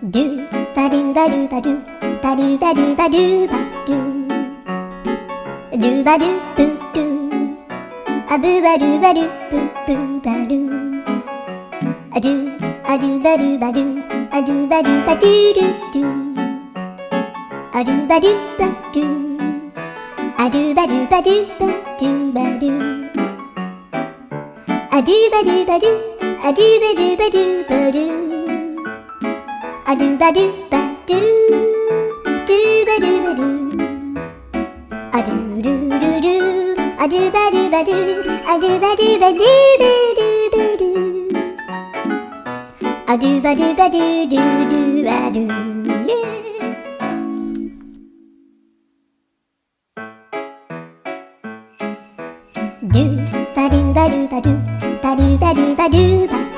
ドゥバドゥバドゥバドゥバドゥバドゥバドゥバドゥドゥバドゥブドゥアブバドゥバドゥブブバドゥアドゥアドゥバドゥバドゥアドゥバドゥバドゥドゥドゥアドゥバドゥバドゥアドゥバドゥバドゥバドゥバドゥアドゥバドゥバドゥアドゥバドゥバドゥバドゥアドゥバドゥバドゥドゥバドゥバドゥアドゥルルルアドゥバドゥバドゥアドゥバドゥバドゥバドゥバドゥアドゥバドゥバドゥドゥドゥアドゥドゥバドゥバドゥバドゥバドゥバドゥバドゥバ